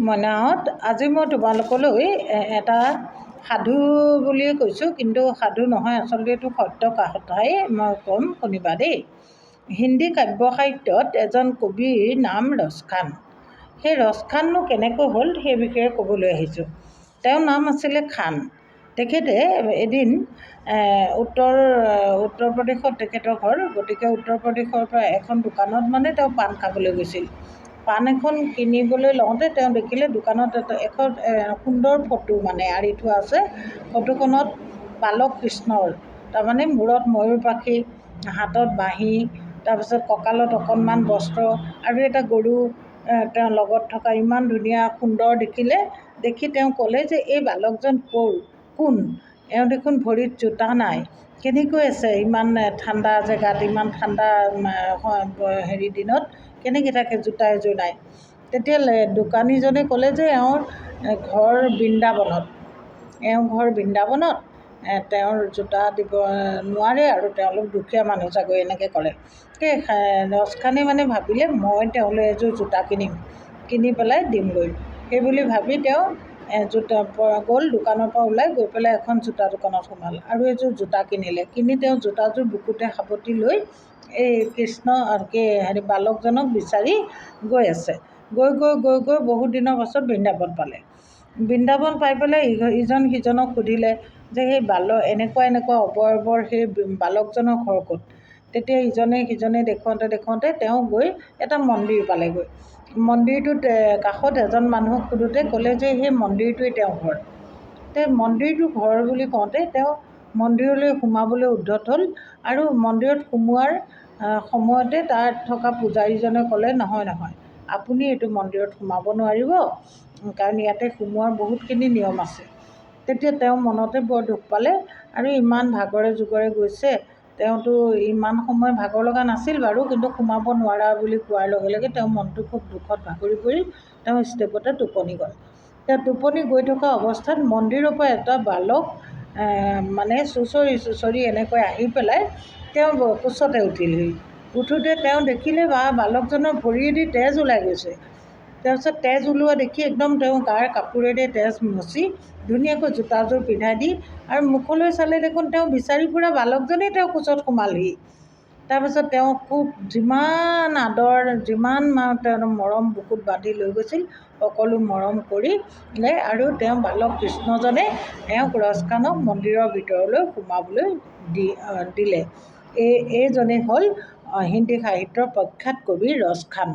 মইনাহঁত আজি মই তোমালোকলৈ এটা সাধু বুলিয়ে কৈছোঁ, কিন্তু সাধু নহয়, আচলতে এইটো সত্য কথাই মই ক'ম, শুনিবা দেই। হিন্দী কাব্য সাহিত্যত এজন কবিৰ নাম ৰছ খান। সেই ৰছ খাননো কেনেকৈ হ'ল সেই বিষয়ে ক'বলৈ আহিছোঁ। তেওঁৰ নাম আছিলে খান। তেখেতে এদিন উত্তৰ প্ৰদেশত তেখেতৰ ঘৰ, গতিকে উত্তৰ প্ৰদেশৰ পৰা এখন দোকানত তেওঁ পাণ খাবলৈ গৈছিল। পাণ এখন কিনিবলৈ লওঁতে তেওঁ দেখিলে দোকানত এখন সুন্দৰ ফটো আঁৰি থোৱা আছে। ফটোখনত বালক কৃষ্ণৰ, তাৰমানে মূৰত ময়ূৰ পাখি, হাতত বাঁহী, তাৰপিছত কঁকালত অকণমান বস্ত্ৰ আৰু এটা গৰু তেওঁ লগত থকা ইমান ধুনীয়া সুন্দৰ দেখিলে। দেখি তেওঁ ক'লে যে এই বালকজন কোন? এওঁ দেখোন ভৰিত জোতা নাই, কেনেকৈ আছে ইমান ঠাণ্ডা জেগাত, ইমান ঠাণ্ডা দিনত কেনেকৈ থাকে জোতা এযোৰ নাই? তেতিয়া দোকানীজনে ক'লে যে এওঁৰ ঘৰ বৃন্দাবনত, তেওঁৰ জোতা দিব নোৱাৰে আৰু তেওঁলোক দুখীয়া মানুহ চাগৈ, এনেকৈ ক'লে। সেই ৰছ খানে ভাবিলে মই তেওঁলৈ এযোৰ জোতা কিনি পেলাই দিমগৈ। সেই বুলি ভাবি তেওঁ গ'ল, দোকানৰ পৰা ওলাই গৈ পেলাই এখন জোতা দোকানত সোমাল আৰু এযোৰ জোতা কিনিলে। কিনি তেওঁ জোতাযোৰ বুকুতে সাৱটি লৈ এই বালকজনক বিচাৰি গৈ আছে। গৈ বহুত দিনৰ পাছত বৃন্দাবন পালে। বৃন্দাবন পাই পেলাই ইজন সিজনক সুধিলে যে সেই এনেকুৱা অৱয়বৰ সেই বালকজনৰ ঘৰ ক'ত? তেতিয়া ইজনে সিজনে দেখুৱাওঁতে তেওঁ গৈ এটা মন্দিৰ পালেগৈ। মন্দিৰটোত কাষত এজন মানুহক সোধোতে ক'লে যে সেই মন্দিৰটোৱেই তেওঁৰ ঘৰ। মন্দিৰটো ঘৰ বুলি কওঁতে তেওঁ মন্দিৰলৈ সোমাবলৈ উদ্ধত হ'ল আৰু মন্দিৰত সোমোৱাৰ সময়তে তাত থকা পূজাৰীজনে ক'লে নহয়, আপুনি এইটো মন্দিৰত সোমাব নোৱাৰিব, কাৰণ ইয়াতে সোমোৱাৰ বহুতখিনি নিয়ম আছে। তেতিয়া তেওঁ মনতে বৰ দুখ পালে আৰু ইমান ভাগৰে জোগৰে গৈছে, তেওঁতো ইমান সময় ভাগৰ লগা নাছিল বাৰু, কিন্তু সোমাব নোৱাৰা বুলি কোৱাৰ লগে লগে তেওঁৰ মনটো খুব দুখত ভাগৰি পৰিল। তেওঁ ষ্টেপতে টোপনি গ'ল। তেওঁ টোপনি গৈ থকা অৱস্থাত মন্দিৰৰ পৰা এটা বালক চুঁচৰি এনেকৈ আহি পেলাই তেওঁ কোচতে উঠিলহি। উঠোঁতে তেওঁ দেখিলে বালকজনৰ ভৰিয়েদি তেজ ওলাই গৈছে। তাৰপিছত তেজ ওলোৱা দেখি একদম তেওঁ গাৰ কাপোৰেৰে তেজ মচি ধুনীয়াকৈ জোতাযোৰ পিন্ধাই দি আৰু মুখলৈ চালে দেখোন তেওঁ বিচাৰি ফুৰা বালকজনেই তেওঁৰ কোচত সোমালহি। তাৰপিছত তেওঁ খুব যিমান আদৰ, যিমান তেওঁ মৰম বুকুত বান্ধি লৈ গৈছিল, সকলো মৰম কৰিলে আৰু তেওঁ বালক কৃষ্ণজনে এওঁক ৰছ খানক মন্দিৰৰ ভিতৰলৈ সোমাবলৈ দিলে। এইজনেই হ'ল হিন্দী সাহিত্যৰ প্ৰখ্যাত কবি ৰছ খান।